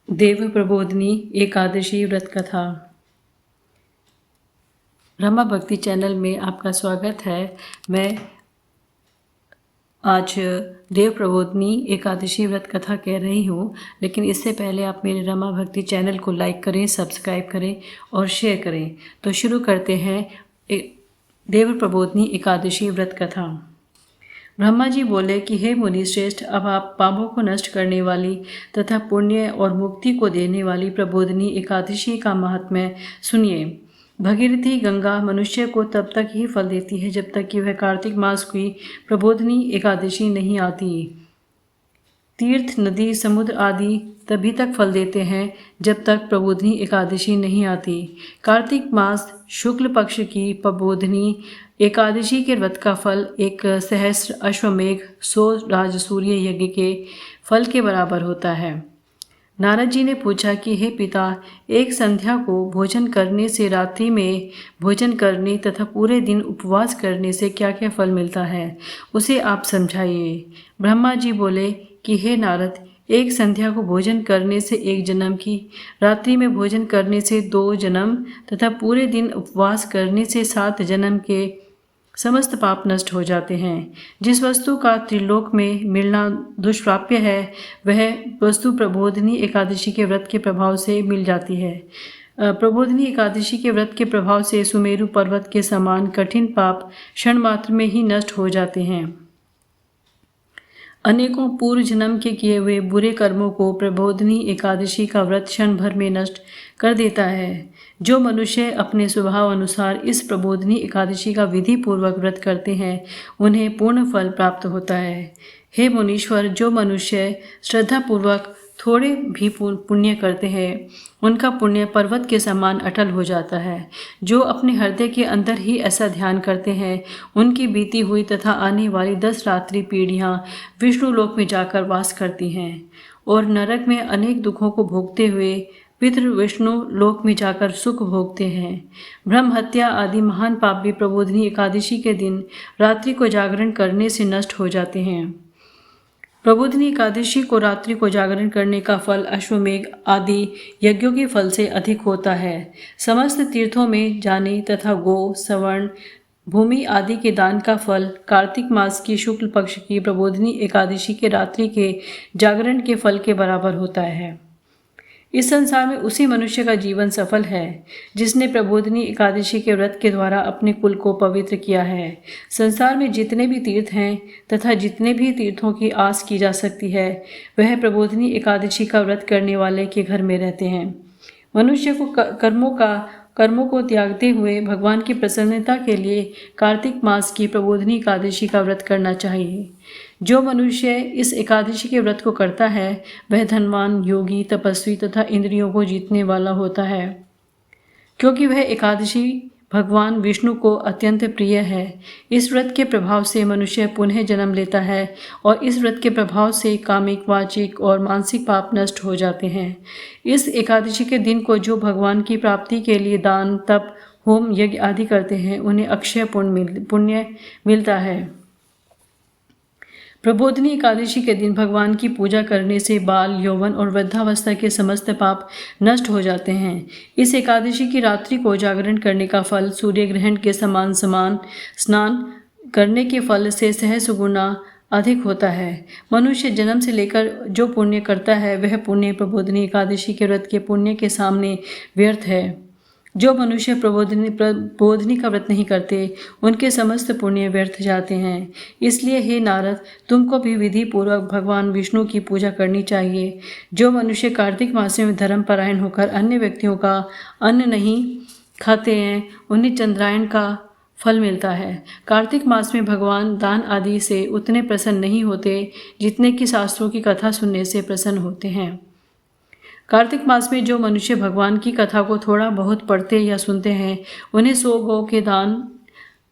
देव प्रबोधिनी एकादशी व्रत कथा। ब्रह्मा भक्ति चैनल में आपका स्वागत है। मैं आज देव प्रबोधिनी एकादशी व्रत कथा कह रही हूँ, लेकिन इससे पहले आप मेरे रमा भक्ति चैनल को लाइक करें, सब्सक्राइब करें और शेयर करें। तो शुरू करते हैं देव प्रबोधिनी एकादशी व्रत कथा। ब्रह्मा जी बोले कि हे मुनि श्रेष्ठ, अब आप पापों को नष्ट करने वाली तथा पुण्य और मुक्ति को देने वाली प्रबोधिनी एकादशी का महात्म्य सुनिए। भगीरथी गंगा मनुष्य को तब तक ही फल देती है जब तक कि वह कार्तिक मास की प्रबोधिनी एकादशी नहीं आती। तीर्थ, नदी, समुद्र आदि तभी तक फल देते हैं जब तक प्रबोधिनी एकादशी नहीं आती। कार्तिक मास शुक्ल पक्ष की प्रबोधिनी एकादशी के व्रत का फल 1,000 अश्वमेघ 100 राजसूर्य यज्ञ के फल के बराबर होता है। नारद जी ने पूछा कि हे पिता, एक संध्या को भोजन करने से, रात्रि में भोजन करने तथा पूरे दिन उपवास करने से क्या क्या फल मिलता है, उसे आप समझाइए। ब्रह्मा जी बोले कि हे नारद, एक संध्या को भोजन करने से 1 जन्म की, रात्रि में भोजन करने से 2 जन्म तथा पूरे दिन उपवास करने से 7 जन्म के समस्त पाप नष्ट हो जाते हैं। जिस वस्तु का त्रिलोक में मिलना दुष्प्राप्य है, वह वस्तु प्रबोधिनी एकादशी के व्रत के प्रभाव से मिल जाती है। प्रबोधिनी एकादशी के व्रत के प्रभाव से सुमेरु पर्वत के समान कठिन पाप क्षण मात्र में ही नष्ट हो जाते हैं। अनेकों पूर्व जन्म के किए हुए बुरे कर्मों को प्रबोधिनी एकादशी का व्रत क्षण भर में नष्ट कर देता है। जो मनुष्य अपने स्वभाव अनुसार इस प्रबोधिनी एकादशी का विधि पूर्वक व्रत करते हैं, उन्हें पूर्ण फल प्राप्त होता है। हे मुनीश्वर, जो मनुष्य श्रद्धापूर्वक थोड़े भी पुण्य करते हैं, उनका पुण्य पर्वत के समान अटल हो जाता है। जो अपने हृदय के अंदर ही ऐसा ध्यान करते हैं, उनकी बीती हुई तथा आने वाली 10 रात्रि पीढ़ियाँ विष्णु लोक में जाकर वास करती हैं और नरक में अनेक दुखों को भोगते हुए पितृ विष्णु लोक में जाकर सुख भोगते हैं। ब्रह्म हत्या आदि महान पाप भी प्रबोधिनी एकादशी के दिन रात्रि को जागरण करने से नष्ट हो जाते हैं। प्रबोधिनी एकादशी को रात्रि को जागरण करने का फल अश्वमेघ आदि यज्ञों के फल से अधिक होता है। समस्त तीर्थों में जाने तथा गो, सवर्ण, भूमि आदि के दान का फल कार्तिक मास की शुक्ल पक्ष की प्रबोधिनी एकादशी के रात्रि के जागरण के फल के बराबर होता है। इस संसार में उसी मनुष्य का जीवन सफल है जिसने प्रबोधिनी एकादशी के व्रत के द्वारा अपने कुल को पवित्र किया है। संसार में जितने भी तीर्थ हैं तथा जितने भी तीर्थों की आस की जा सकती है, वह प्रबोधिनी एकादशी का व्रत करने वाले के घर में रहते हैं। मनुष्य को कर्मों को त्यागते हुए भगवान की प्रसन्नता के लिए कार्तिक मास की प्रबोधिनी एकादशी का व्रत करना चाहिए। जो मनुष्य इस एकादशी के व्रत को करता है, वह धनवान, योगी, तपस्वी तथा इंद्रियों को जीतने वाला होता है, क्योंकि वह एकादशी भगवान विष्णु को अत्यंत प्रिय है। इस व्रत के प्रभाव से मनुष्य पुनः जन्म लेता है और इस व्रत के प्रभाव से कामिक, वाचिक और मानसिक पाप नष्ट हो जाते हैं। इस एकादशी के दिन को जो भगवान की प्राप्ति के लिए दान, तप, होम, यज्ञ आदि करते हैं, उन्हें अक्षय पुण्य मिलता है। प्रबोधिनी एकादशी के दिन भगवान की पूजा करने से बाल, यौवन और वृद्धावस्था के समस्त पाप नष्ट हो जाते हैं। इस एकादशी की रात्रि को जागरण करने का फल सूर्य ग्रहण के समान स्नान करने के फल से 100 गुना अधिक होता है। मनुष्य जन्म से लेकर जो पुण्य करता है, वह पुण्य प्रबोधिनी एकादशी के व्रत के पुण्य के सामने व्यर्थ है। जो मनुष्य प्रबोधिनी का व्रत नहीं करते, उनके समस्त पुण्य व्यर्थ जाते हैं। इसलिए हे नारद, तुमको भी विधि पूर्वक भगवान विष्णु की पूजा करनी चाहिए। जो मनुष्य कार्तिक मास में धर्मपरायण होकर अन्य व्यक्तियों का अन्न नहीं खाते हैं, उन्हें चंद्रायन का फल मिलता है। कार्तिक मास में भगवान दान आदि से उतने प्रसन्न नहीं होते जितने कि शास्त्रों की कथा सुनने से प्रसन्न होते हैं। कार्तिक मास में जो मनुष्य भगवान की कथा को थोड़ा बहुत पढ़ते या सुनते हैं, उन्हें 100 गौ के दान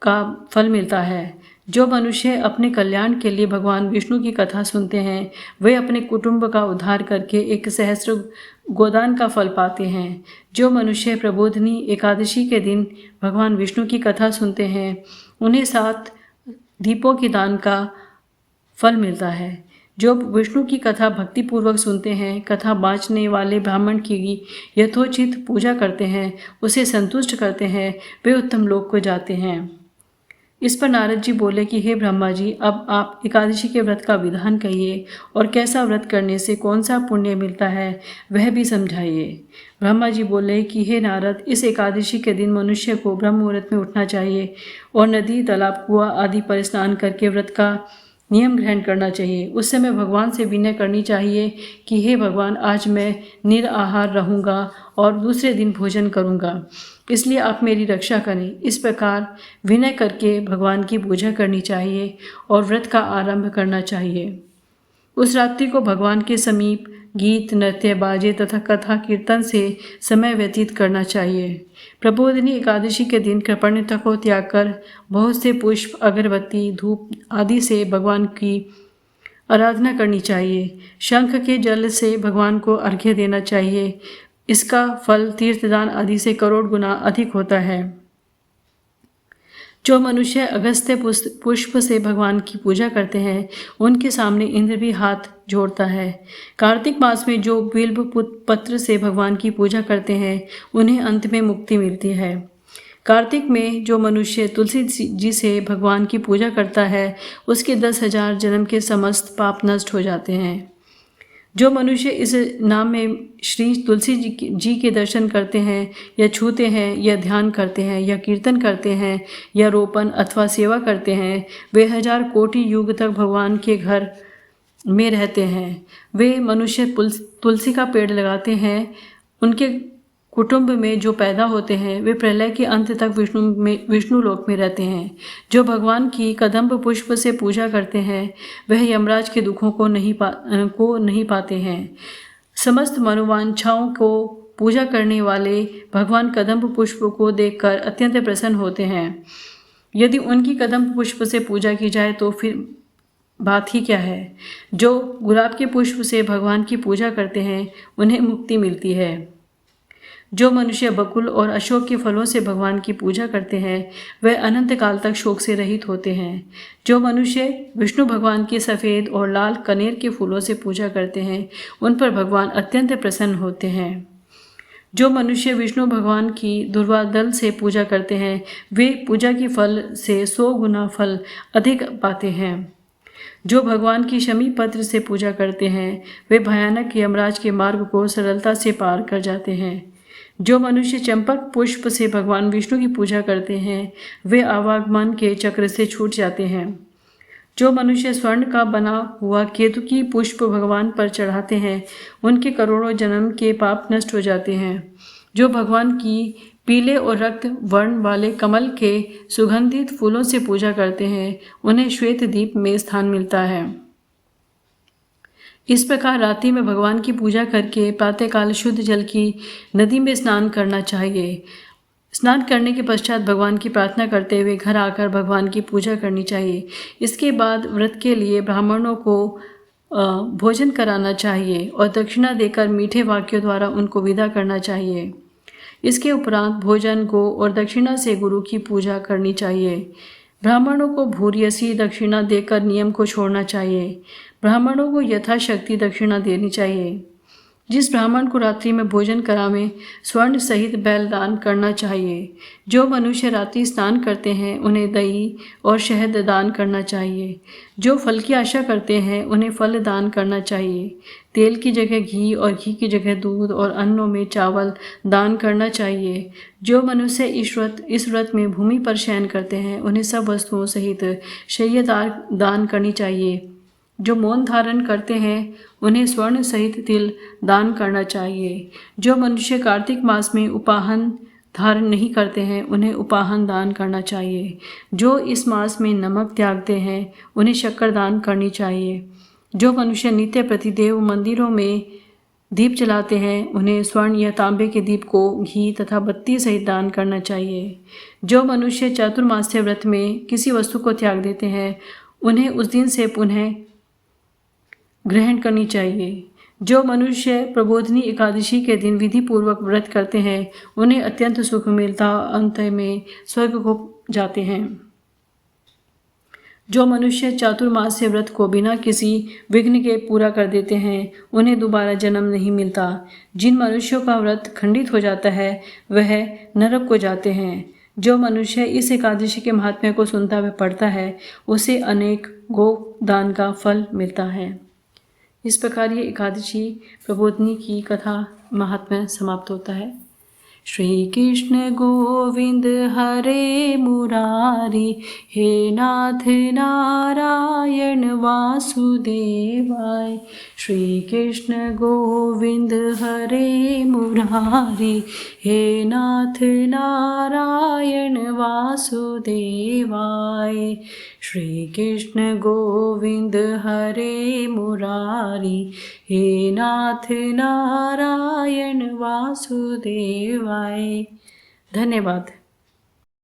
का फल मिलता है। जो मनुष्य अपने कल्याण के लिए भगवान विष्णु की कथा सुनते हैं, वे अपने कुटुंब का उद्धार करके 1,000 गोदान का फल पाते हैं। जो मनुष्य प्रबोधिनी एकादशी के दिन भगवान विष्णु की कथा सुनते हैं, उन्हें 7 दीपों के दान का फल मिलता है। जो विष्णु की कथा भक्तिपूर्वक सुनते हैं, कथा बाँचने वाले ब्राह्मण की यथोचित पूजा करते हैं, उसे संतुष्ट करते हैं, वे उत्तम लोक को जाते हैं। इस पर नारद जी बोले कि हे ब्रह्मा जी, अब आप एकादशी के व्रत का विधान कहिए और कैसा व्रत करने से कौन सा पुण्य मिलता है वह भी समझाइए। ब्रह्मा जी बोले कि हे नारद, इस एकादशी के दिन मनुष्य को ब्रह्म मुहूर्त में उठना चाहिए और नदी, तालाब, कुआं आदि पर स्नान करके व्रत का नियम ग्रहण करना चाहिए। उस समय भगवान से विनय करनी चाहिए कि हे भगवान, आज मैं निराहार रहूँगा और दूसरे दिन भोजन करूँगा, इसलिए आप मेरी रक्षा करें। इस प्रकार विनय करके भगवान की पूजा करनी चाहिए और व्रत का आरंभ करना चाहिए। उस रात्रि को भगवान के समीप गीत, नृत्य, बाजे तथा कथा कीर्तन से समय व्यतीत करना चाहिए। प्रबोधिनी एकादशी के दिन कृपणता को त्याग कर बहुत से पुष्प, अगरबत्ती, धूप आदि से भगवान की आराधना करनी चाहिए। शंख के जल से भगवान को अर्घ्य देना चाहिए। इसका फल तीर्थदान आदि से करोड़ गुना अधिक होता है। जो मनुष्य अगस्त्य पुष्प से भगवान की पूजा करते हैं, उनके सामने इंद्र भी हाथ जोड़ता है। कार्तिक मास में जो बिल्व पत्र से भगवान की पूजा करते हैं, उन्हें अंत में मुक्ति मिलती है। कार्तिक में जो मनुष्य तुलसी जी से भगवान की पूजा करता है, उसके 10,000 जन्म के समस्त पाप नष्ट हो जाते हैं। जो मनुष्य इस नाम में श्री तुलसी जी के दर्शन करते हैं या छूते हैं या ध्यान करते हैं या कीर्तन करते हैं या रोपण अथवा सेवा करते हैं, वे 1000 कोटि युग तक भगवान के घर में रहते हैं। वे मनुष्य तुलसी का पेड़ लगाते हैं, उनके कुटुंब में जो पैदा होते हैं, वे प्रलय के अंत तक विष्णु लोक में रहते हैं। जो भगवान की कदम्ब पुष्प से पूजा करते हैं, वह यमराज के दुखों को नहीं पाते हैं। समस्त मनोवांछाओं को पूजा करने वाले भगवान कदम्ब पुष्प को देखकर अत्यंत प्रसन्न होते हैं। यदि उनकी कदम्ब पुष्प से पूजा की जाए तो फिर बात ही क्या है। जो गुलाब के पुष्प से भगवान की पूजा करते हैं, उन्हें मुक्ति मिलती है। जो मनुष्य बकुल और अशोक के फलों से भगवान की पूजा करते हैं, वह अनंत काल तक शोक से रहित होते हैं। जो मनुष्य विष्णु भगवान की सफ़ेद और लाल कनेर के फूलों से पूजा करते हैं, उन पर भगवान अत्यंत प्रसन्न होते हैं। जो मनुष्य विष्णु भगवान की दुर्वा दल से पूजा करते हैं, वे पूजा के फल से 100 गुना फल अधिक पाते हैं। जो भगवान की शमी पत्र से पूजा करते हैं, वे भयानक यमराज के मार्ग को सरलता से पार कर जाते हैं। जो मनुष्य चंपक पुष्प से भगवान विष्णु की पूजा करते हैं, वे आवागमन के चक्र से छूट जाते हैं। जो मनुष्य स्वर्ण का बना हुआ केतुकी पुष्प भगवान पर चढ़ाते हैं, उनके करोड़ों जन्म के पाप नष्ट हो जाते हैं। जो भगवान की पीले और रक्त वर्ण वाले कमल के सुगंधित फूलों से पूजा करते हैं, उन्हें श्वेत दीप में स्थान मिलता है। इस प्रकार रात्रि में भगवान की पूजा करके प्रातःकाल शुद्ध जल की नदी में स्नान करना चाहिए। स्नान करने के पश्चात भगवान की प्रार्थना करते हुए घर आकर भगवान की पूजा करनी चाहिए। इसके बाद व्रत के लिए ब्राह्मणों को भोजन कराना चाहिए और दक्षिणा देकर मीठे वाक्यों द्वारा उनको विदा करना चाहिए। इसके उपरांत भोजन को और दक्षिणा से गुरु की पूजा करनी चाहिए। ब्राह्मणों को भूर्यसी दक्षिणा देकर नियम को छोड़ना चाहिए। ब्राह्मणों को यथाशक्ति दक्षिणा देनी चाहिए। जिस ब्राह्मण को रात्रि में भोजन करावें, स्वर्ण सहित बैल दान करना चाहिए। जो मनुष्य रात्रि स्नान करते हैं, उन्हें दही और शहद दान करना चाहिए। जो फल की आशा करते हैं, उन्हें फल दान करना चाहिए। तेल की जगह घी और घी की जगह दूध और अन्नों में चावल दान करना चाहिए। जो मनुष्य इस व्रत में भूमि पर शयन करते हैं, उन्हें सब वस्तुओं सहित शय्या दान करनी चाहिए। जो मौन धारण करते हैं, उन्हें स्वर्ण सहित तिल दान करना चाहिए। जो मनुष्य कार्तिक मास में उपाहन धारण नहीं करते हैं, उन्हें उपाहन दान करना चाहिए। जो इस मास में नमक त्यागते हैं, उन्हें शक्कर दान करनी चाहिए। जो मनुष्य नित्य प्रतिदेव मंदिरों में दीप जलाते हैं, उन्हें स्वर्ण या तांबे के दीप को घी तथा बत्ती सहित दान करना चाहिए। जो मनुष्य चातुर्मास्य व्रत में किसी वस्तु को त्याग देते हैं, उन्हें उस दिन से पुनः ग्रहण करनी चाहिए। जो मनुष्य प्रबोधिनी एकादशी के दिन विधि पूर्वक व्रत करते हैं, उन्हें अत्यंत सुख मिलता, अंत में स्वर्ग को जाते हैं। जो मनुष्य चातुर्मास्य व्रत को बिना किसी विघ्न के पूरा कर देते हैं उन्हें दोबारा जन्म नहीं मिलता। जिन मनुष्यों का व्रत खंडित हो जाता है वह नरक को जाते हैं। जो मनुष्य इस एकादशी के महात्म्य को सुनता व पढ़ता है उसे अनेक गोदान का फल मिलता है। इस प्रकार ये एकादशी प्रबोधिनी की कथा महात्म्य समाप्त होता है। श्री कृष्ण गोविंद हरे मुरारी, हे नाथ नारायण वासुदेवाय। श्री कृष्ण गोविंद हरे मुरारी, हे नाथ नारायण वासुदेवाय। श्री कृष्ण गोविंद हरे मुरारी, हे नाथ नारायण वासुदेवाय। धन्यवाद।